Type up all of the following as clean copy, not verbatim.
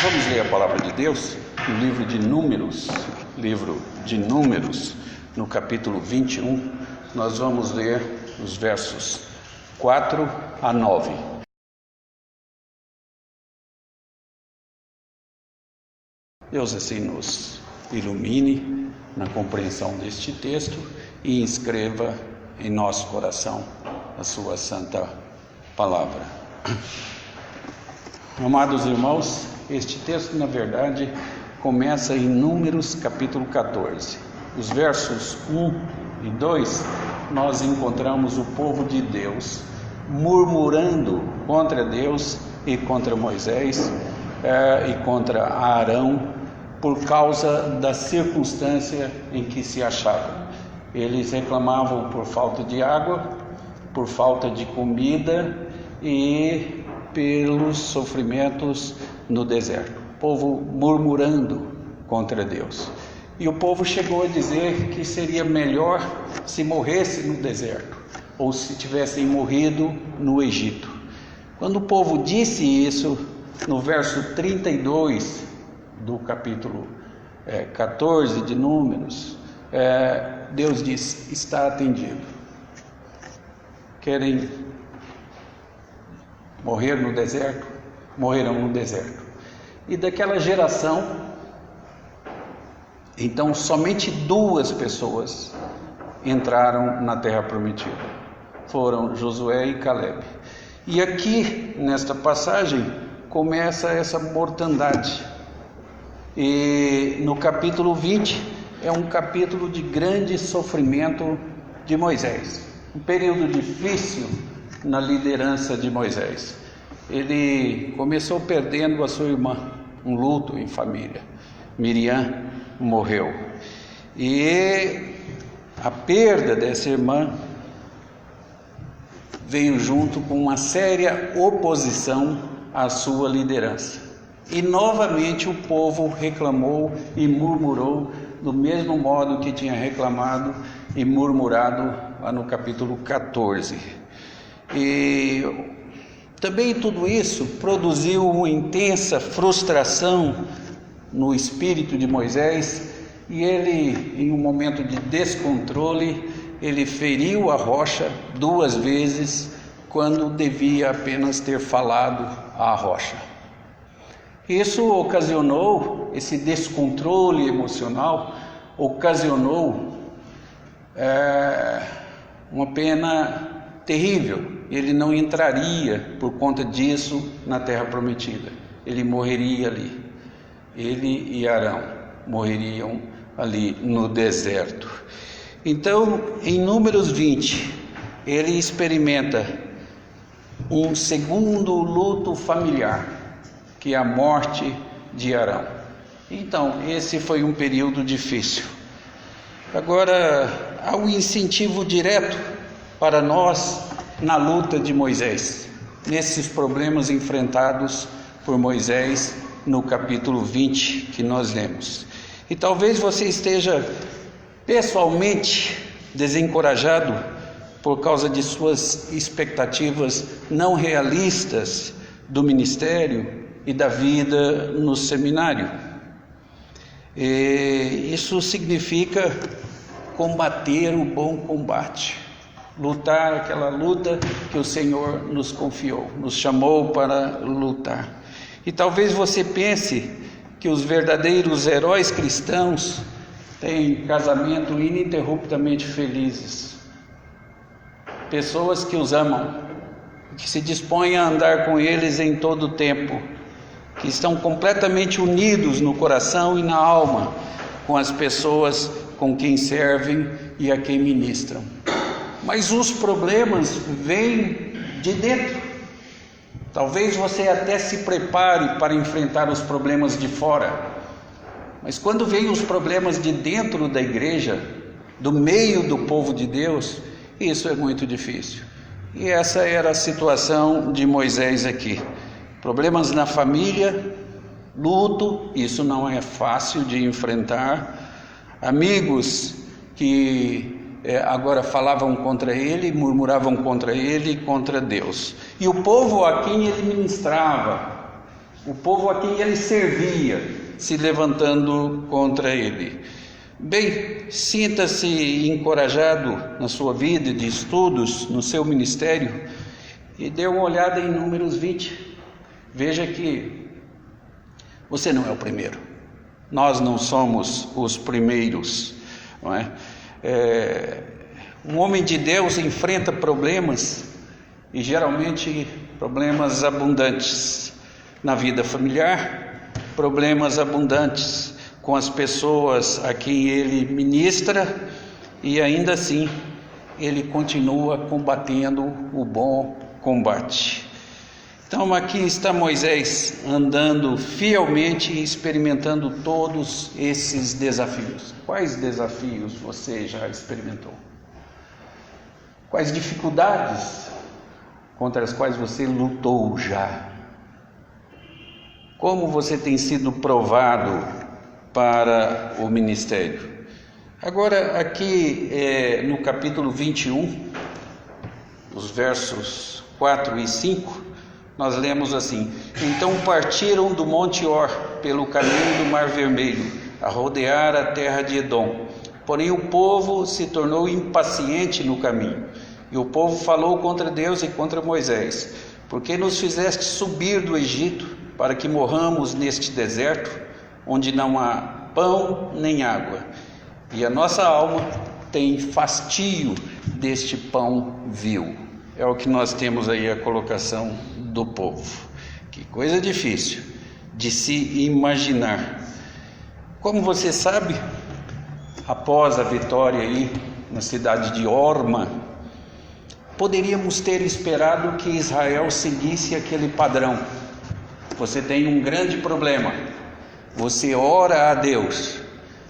Vamos ler a palavra de Deus no livro de Números, no capítulo 21. Nós vamos ler os versos 4 a 9. Deus assim nos ilumine na compreensão deste texto e inscreva em nosso coração a sua santa palavra. Amados irmãos, este texto, na verdade, começa em Números capítulo 14. Os versos 1 e 2, nós encontramos o povo de Deus murmurando contra Deus e contra Moisés e contra Arão por causa da circunstância em que se achavam. Eles reclamavam por falta de água, por falta de comida e pelos sofrimentos no deserto. O povo murmurando contra Deus. E o povo chegou a dizer que seria melhor se morresse no deserto ou se tivessem morrido no Egito. Quando o povo disse isso, no verso 32 do capítulo 14 de Números, Deus diz: está atendido. Querem morrer no deserto? Morrerão no deserto. E daquela geração, então somente 2 pessoas entraram na terra prometida. Foram Josué e Caleb. E aqui, nesta passagem, começa essa mortandade. E no capítulo 20 é um capítulo de grande sofrimento de Moisés. Um período difícil na liderança de Moisés. Ele começou perdendo a sua irmã, um luto em família. Miriam morreu. E a perda dessa irmã veio junto com uma séria oposição à sua liderança. E novamente o povo reclamou e murmurou do mesmo modo que tinha reclamado e murmurado lá no capítulo 14. E também tudo isso produziu uma intensa frustração no espírito de Moisés, e ele, em um momento de descontrole, ele feriu a rocha 2 vezes, quando devia apenas ter falado à rocha. Isso ocasionou, esse descontrole emocional, ocasionou uma pena terrível. Ele não entraria, por conta disso, na terra prometida. Ele morreria ali. Ele e Arão morreriam ali no deserto. Então, em Números 20, ele experimenta um segundo luto familiar, que é a morte de Arão. Então, esse foi um período difícil. Agora, há um incentivo direto para nós na luta de Moisés, nesses problemas enfrentados por Moisés no capítulo 20 que nós lemos. E talvez você esteja pessoalmente desencorajado por causa de suas expectativas não realistas do ministério e da vida no seminário. E isso significa combater o bom combate, lutar aquela luta que o Senhor nos confiou, nos chamou para lutar. E talvez você pense que os verdadeiros heróis cristãos têm casamento ininterruptamente felizes, pessoas que os amam, que se dispõem a andar com eles em todo o tempo, que estão completamente unidos no coração e na alma com as pessoas com quem servem e a quem ministram. Mas os problemas vêm de dentro. Talvez você até se prepare para enfrentar os problemas de fora, mas quando vêm os problemas de dentro da igreja, do meio do povo de Deus, isso é muito difícil. E essa era a situação de Moisés aqui. Problemas na família, luto, isso não é fácil de enfrentar. Amigos que agora falavam contra ele, murmuravam contra ele e contra Deus. E o povo a quem ele ministrava o povo a quem ele servia se levantando contra ele. Bem, sinta-se encorajado na sua vida de estudos, no seu ministério, e dê uma olhada em Números 20. Veja que você não é o primeiro. Nós não somos os primeiros, não é? Um homem de Deus enfrenta problemas, e geralmente problemas abundantes na vida familiar, problemas abundantes com as pessoas a quem ele ministra, e ainda assim ele continua combatendo o bom combate. Então aqui está Moisés andando fielmente e experimentando todos esses desafios. Quais desafios você já experimentou? Quais dificuldades contra as quais você lutou já? Como você tem sido provado para o ministério? Agora aqui no capítulo 21, os versos 4 e 5, nós lemos assim: então partiram do Monte Or pelo caminho do Mar Vermelho, a rodear a terra de Edom. Porém o povo se tornou impaciente no caminho, e o povo falou contra Deus e contra Moisés: por que nos fizeste subir do Egito, para que morramos neste deserto, onde não há pão nem água? E a nossa alma tem fastio deste pão vil. É o que nós temos aí, a colocação do povo. Que coisa difícil de se imaginar. Como você sabe, após a vitória aí na cidade de Horma, poderíamos ter esperado que Israel seguisse aquele padrão. Você tem um grande problema, você ora a Deus,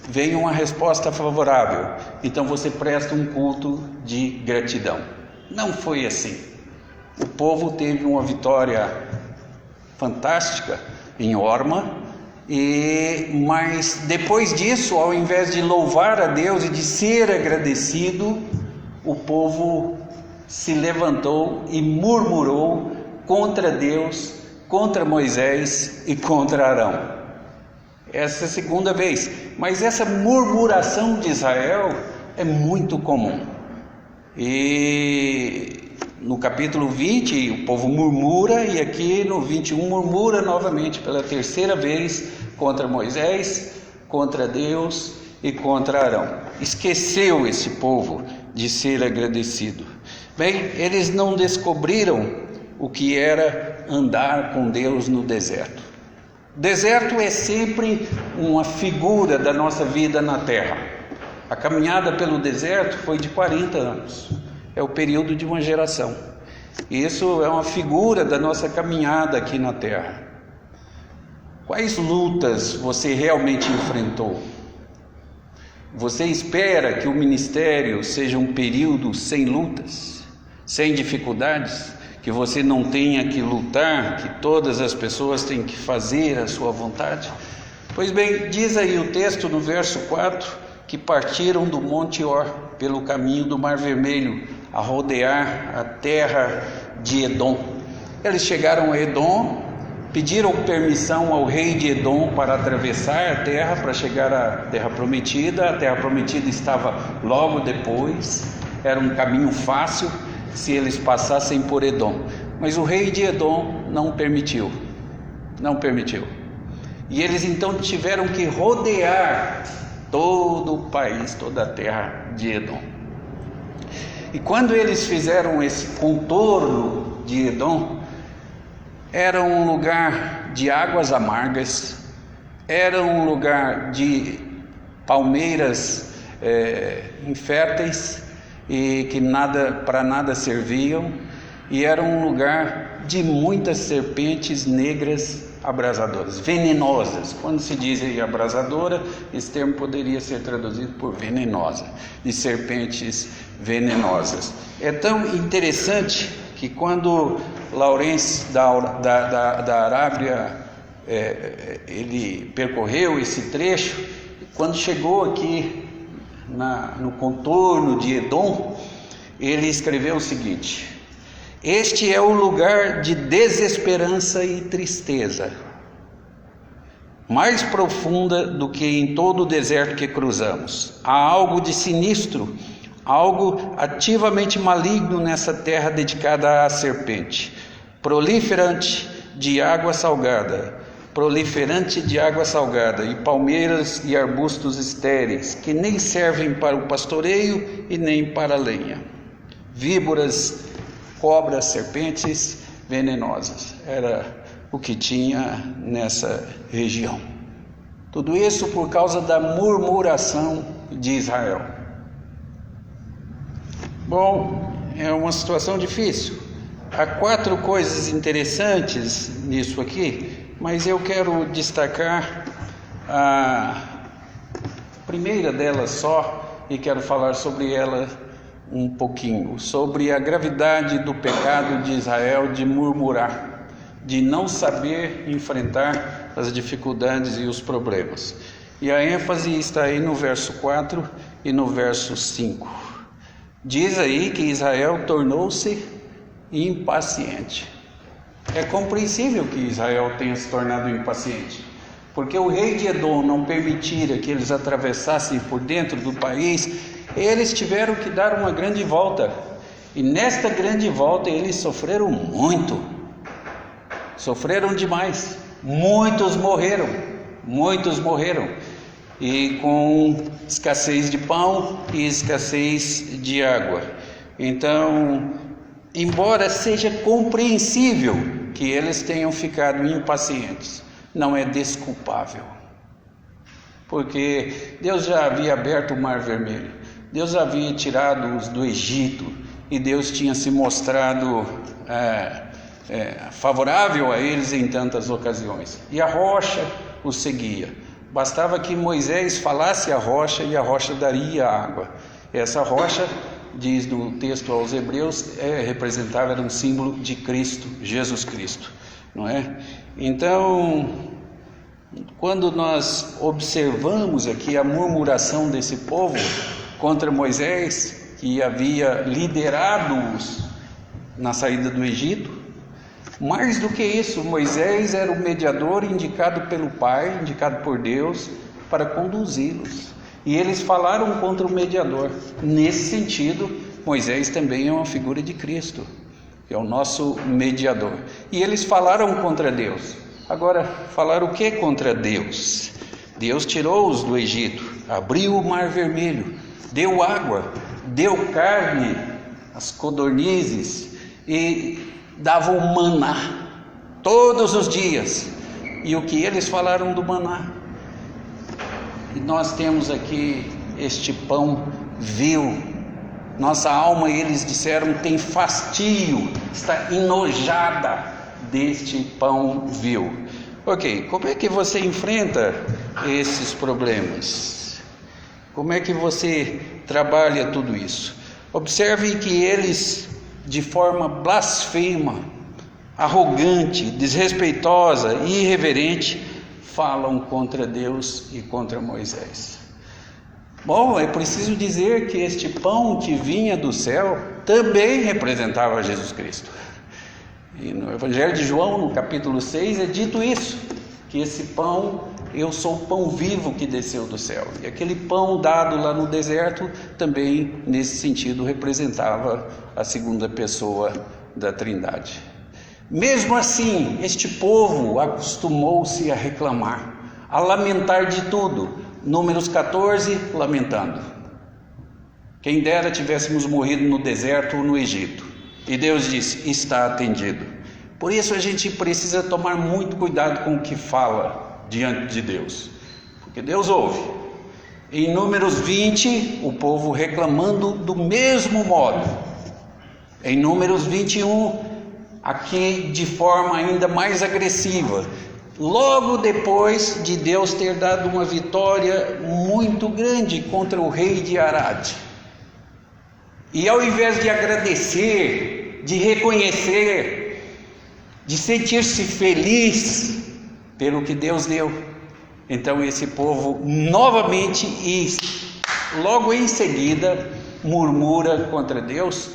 vem uma resposta favorável, então você presta um culto de gratidão. Não foi assim. O povo teve uma vitória fantástica em Horma, mas depois disso, ao invés de louvar a Deus e de ser agradecido, o povo se levantou e murmurou contra Deus, contra Moisés e contra Arão. Essa é a segunda vez, mas essa murmuração de Israel é muito comum. E no capítulo 20 o povo murmura, e aqui no 21 murmura novamente pela terceira vez contra Moisés, contra Deus e contra Arão. Esqueceu esse povo de ser agradecido. Bem, eles não descobriram o que era andar com Deus no deserto. Deserto é sempre uma figura da nossa vida na terra. A caminhada pelo deserto foi de 40 anos. É o período de uma geração. Isso é uma figura da nossa caminhada aqui na terra. Quais lutas você realmente enfrentou? Você espera que o ministério seja um período sem lutas, sem dificuldades? Que você não tenha que lutar, que todas as pessoas têm que fazer a sua vontade? Pois bem, diz aí o texto no verso 4, que partiram do Monte Or pelo caminho do Mar Vermelho, a rodear a terra de Edom. Eles chegaram a Edom, pediram permissão ao rei de Edom para atravessar a terra, para chegar à terra prometida. A terra prometida estava logo depois, era um caminho fácil se eles passassem por Edom, mas o rei de Edom não permitiu. E eles então tiveram que rodear todo o país, toda a terra de Edom. E quando eles fizeram esse contorno de Edom, era um lugar de águas amargas, era um lugar de palmeiras inférteis, e que para nada serviam, e era um lugar de muitas serpentes negras abrasadoras, venenosas. Quando se diz aí abrasadora, esse termo poderia ser traduzido por venenosa, de serpentes venenosas. É tão interessante que quando Laurence da Arábia ele percorreu esse trecho, quando chegou aqui no contorno de Edom, ele escreveu o seguinte: este é o lugar de desesperança e tristeza, mais profunda do que em todo o deserto que cruzamos. Há algo de sinistro, algo ativamente maligno nessa terra dedicada à serpente, proliferante de água salgada, e palmeiras e arbustos estéreis, que nem servem para o pastoreio e nem para a lenha. Víboras, cobras, serpentes venenosas, era o que tinha nessa região. Tudo isso por causa da murmuração de Israel. Bom, é uma situação difícil. Há 4 coisas interessantes nisso aqui, mas eu quero destacar a primeira delas só, e quero falar sobre ela um pouquinho, sobre a gravidade do pecado de Israel de murmurar, de não saber enfrentar as dificuldades e os problemas. E a ênfase está aí no verso 4 e no verso 5. Diz aí que Israel tornou-se impaciente. É compreensível que Israel tenha se tornado impaciente, porque o rei de Edom não permitira que eles atravessassem por dentro do país. Eles tiveram que dar uma grande volta, e nesta grande volta eles sofreram muito, sofreram demais, muitos morreram, e com escassez de pão e escassez de água. Então, embora seja compreensível que eles tenham ficado impacientes, não é desculpável, porque Deus já havia aberto o Mar Vermelho, Deus havia tirado-os do Egito, e Deus tinha se mostrado favorável a eles em tantas ocasiões, e a rocha os seguia. Bastava que Moisés falasse a rocha e a rocha daria água. Essa rocha, diz no texto aos Hebreus, representava, era um símbolo de Cristo, Jesus Cristo, não é? Então, quando nós observamos aqui a murmuração desse povo contra Moisés, que havia liderado-os na saída do Egito, mais do que isso, Moisés era o mediador indicado pelo Pai, indicado por Deus, para conduzi-los. E eles falaram contra o mediador. Nesse sentido, Moisés também é uma figura de Cristo, que é o nosso mediador. E eles falaram contra Deus. Agora, falaram o que contra Deus? Deus tirou-os do Egito, abriu o Mar Vermelho, deu água, deu carne, as codornizes, e dava o maná todos os dias. E o que eles falaram do maná? E nós temos aqui este pão vil. Nossa alma, eles disseram, tem fastio, está enojada deste pão vil. Ok, como é que você enfrenta esses problemas? Como é que você trabalha tudo isso? Observe que eles, de forma blasfema, arrogante, desrespeitosa e irreverente, falam contra Deus e contra Moisés. Bom, é preciso dizer que este pão que vinha do céu também representava Jesus Cristo. E no Evangelho de João, no capítulo 6, é dito isso, que esse pão, eu sou o pão vivo que desceu do céu. E aquele pão dado lá no deserto também, nesse sentido, representava a segunda pessoa da Trindade. Mesmo assim, este povo acostumou-se a reclamar, a lamentar de tudo. Números 14, lamentando. Quem dera tivéssemos morrido no deserto ou no Egito. E Deus disse, está atendido. Por isso a gente precisa tomar muito cuidado com o que fala diante de Deus, porque Deus ouve. Em Números 20, o povo reclamando do mesmo modo. Em Números 21, aqui de forma ainda mais agressiva, logo depois de Deus ter dado uma vitória muito grande contra o rei de Arad. E ao invés de agradecer, de reconhecer, de sentir-se feliz pelo que Deus deu, então esse povo novamente e logo em seguida murmura contra Deus,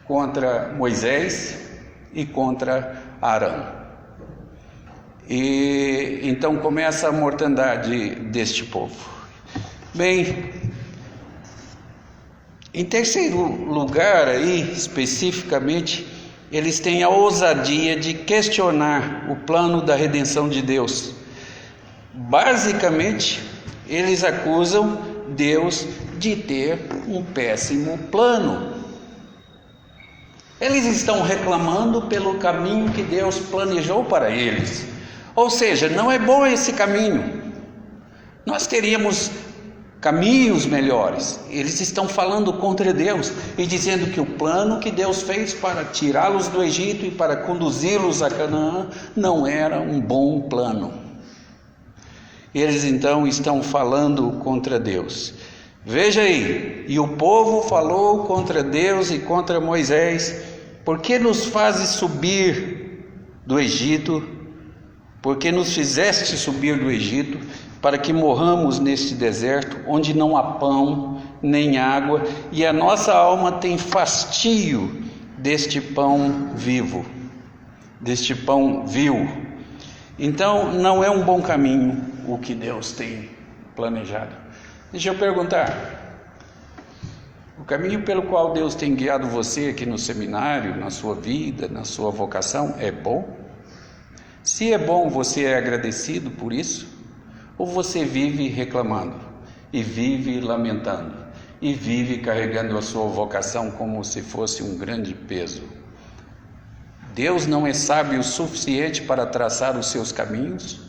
contra Moisés e contra Arão. E então começa a mortandade deste povo. Bem, em terceiro lugar aí, especificamente, eles têm a ousadia de questionar o plano da redenção de Deus. Basicamente, eles acusam Deus de ter um péssimo plano. Eles estão reclamando pelo caminho que Deus planejou para eles. Ou seja, não é bom esse caminho. Nós teríamos caminhos melhores. Eles estão falando contra Deus e dizendo que o plano que Deus fez para tirá-los do Egito e para conduzi-los a Canaã não era um bom plano. Eles então estão falando contra Deus. Veja aí, e o povo falou contra Deus e contra Moisés: por que nos fazes subir do Egito? Por que nos fizeste subir do Egito, para que morramos neste deserto, onde não há pão nem água, e a nossa alma tem fastio deste pão vivo, deste pão vil. Então não é um bom caminho o que Deus tem planejado. Deixa eu perguntar: o caminho pelo qual Deus tem guiado você aqui no seminário, na sua vida, na sua vocação, é bom? Se é bom, você é agradecido por isso? Ou você vive reclamando, e vive lamentando, e vive carregando a sua vocação como se fosse um grande peso? Deus não é sábio o suficiente para traçar os seus caminhos?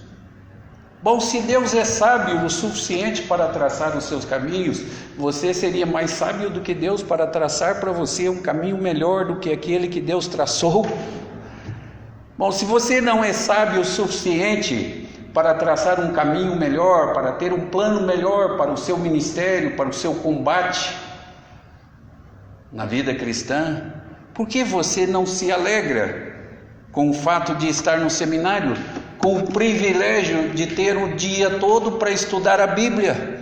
Bom, se Deus é sábio o suficiente para traçar os seus caminhos, você seria mais sábio do que Deus para traçar para você um caminho melhor do que aquele que Deus traçou? Bom, se você não é sábio o suficiente para traçar um caminho melhor, para ter um plano melhor para o seu ministério, para o seu combate na vida cristã, por que você não se alegra com o fato de estar no seminário, com o privilégio de ter o dia todo para estudar a Bíblia,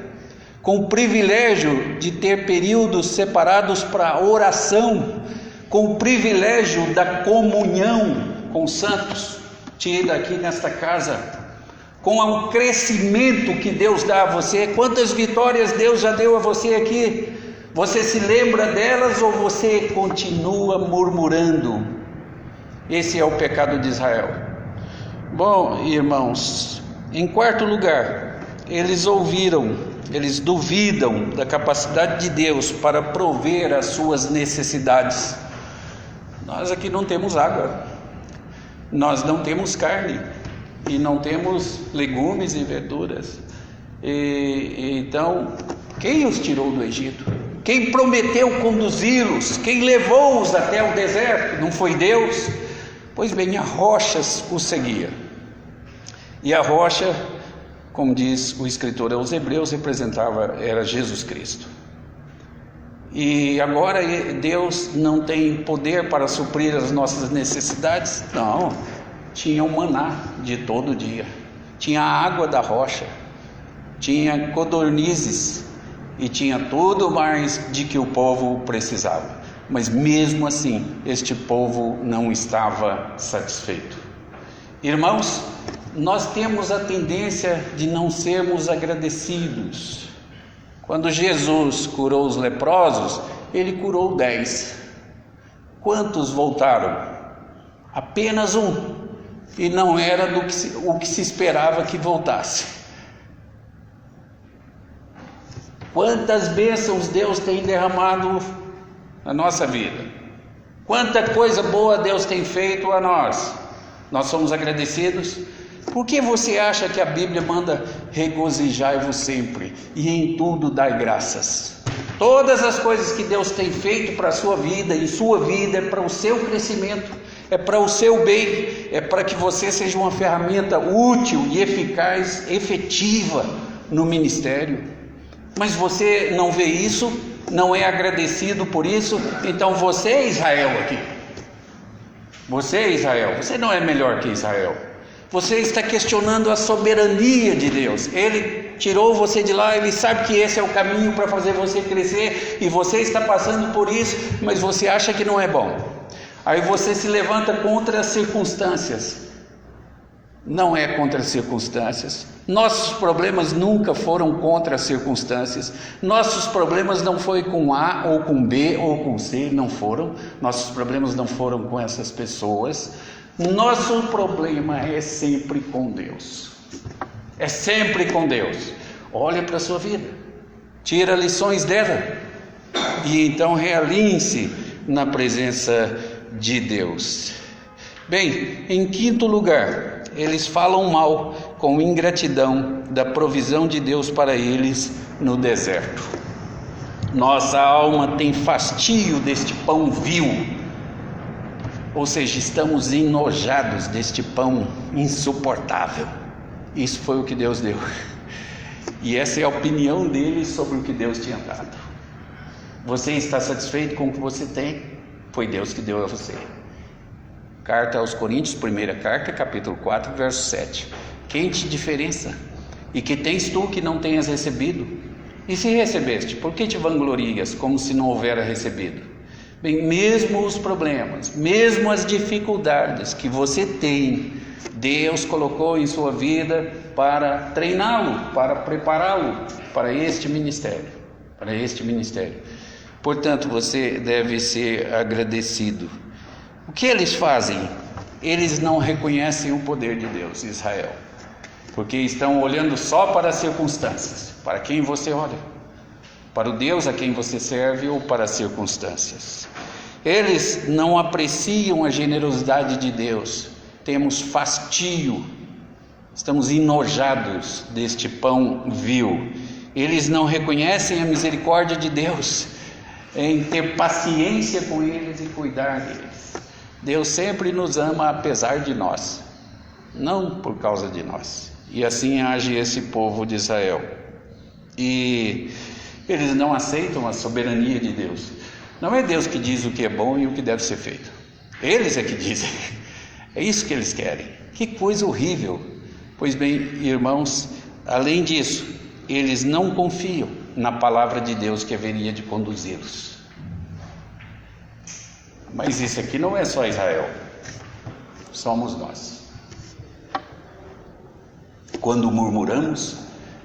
com o privilégio de ter períodos separados para oração, com o privilégio da comunhão com os santos, tida aqui nesta casa, com o crescimento que Deus dá a você? Quantas vitórias Deus já deu a você aqui? Você se lembra delas ou você continua murmurando? Esse é o pecado de Israel. Bom, irmãos, em quarto lugar, eles duvidam da capacidade de Deus para prover as suas necessidades. Nós aqui não temos água, nós não temos carne, e não temos legumes e verduras. Então, quem os tirou do Egito? Quem prometeu conduzi-los? Quem levou-os até o deserto? Não foi Deus? Pois bem, a rocha os seguia. E a rocha, como diz o escritor aos Hebreus, era Jesus Cristo. E agora Deus não tem poder para suprir as nossas necessidades? Não. Tinha o maná de todo dia, tinha a água da rocha, tinha codornizes e tinha tudo mais de que o povo precisava. Mas mesmo assim, este povo não estava satisfeito. Irmãos, nós temos a tendência de não sermos agradecidos. Quando Jesus curou os leprosos, ele curou 10. Quantos voltaram? Apenas um. E não era o que se esperava que voltasse. Quantas bênçãos Deus tem derramado na nossa vida, quanta coisa boa Deus tem feito a nós. Nós somos agradecidos? Por que você acha que a Bíblia manda regozijai-vos sempre e em tudo dai graças? Todas as coisas que Deus tem feito para a sua vida e sua vida é para o seu crescimento, é para o seu bem, é para que você seja uma ferramenta útil e eficaz, efetiva no ministério. Mas você não vê isso, não é agradecido por isso, então você é Israel aqui. Você é Israel, você não é melhor que Israel. Você está questionando a soberania de Deus. Ele tirou você de lá, Ele sabe que esse é o caminho para fazer você crescer, e você está passando por isso, mas você acha que não é bom. Aí você se levanta contra as circunstâncias. não é contra as circunstâncias. Nossos problemas nunca foram contra as circunstâncias. Nossos problemas não foi com A ou com B ou com C, não foram. Nossos problemas não foram com essas pessoas. Nosso problema é sempre com Deus. É sempre com Deus. Olha para a sua vida, tira lições dela e então realinhe-se na presença de Deus. Bem, em quinto lugar, eles falam mal, com ingratidão, da provisão de Deus para eles no deserto. Nossa alma tem fastio deste pão vil, ou seja, estamos enojados deste pão insuportável. Isso foi o que Deus deu, e essa é a opinião deles sobre o que Deus tinha dado. Você está satisfeito com o que você tem? Foi Deus que deu a você. Carta aos Coríntios, primeira carta, capítulo 4, verso 7. Quem te diferença? E que tens tu que não tenhas recebido? E se recebeste, por que te vanglorias como se não houvera recebido? Bem, mesmo os problemas, mesmo as dificuldades que você tem, Deus colocou em sua vida para treiná-lo, para prepará-lo para este ministério, Portanto, você deve ser agradecido. O que eles fazem? Eles não reconhecem o poder de Deus, Israel, porque estão olhando só para as circunstâncias. Para quem você olha? Para o Deus a quem você serve ou para as circunstâncias? Eles não apreciam a generosidade de Deus. Temos fastio, estamos enojados deste pão vil. Eles não reconhecem a misericórdia de Deus em ter paciência com eles e cuidar deles. Deus sempre nos ama apesar de nós, não por causa de nós. E assim age esse povo de Israel. E eles não aceitam a soberania de Deus. Não é Deus que diz o que é bom e o que deve ser feito. Eles é que dizem. É isso que eles querem. Que coisa horrível. Pois bem, irmãos, além disso, eles não confiam na palavra de Deus que haveria de conduzi-los. Mas isso aqui não é só Israel, somos nós. Quando murmuramos,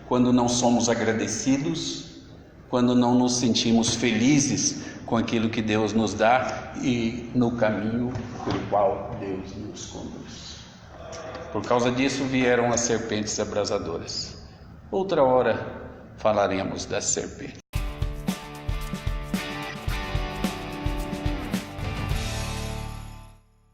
quando não somos agradecidos, quando não nos sentimos felizes com aquilo que Deus nos dá e no caminho pelo qual Deus nos conduz. Por causa disso vieram as serpentes abrasadoras. Outra hora falaremos das serpentes.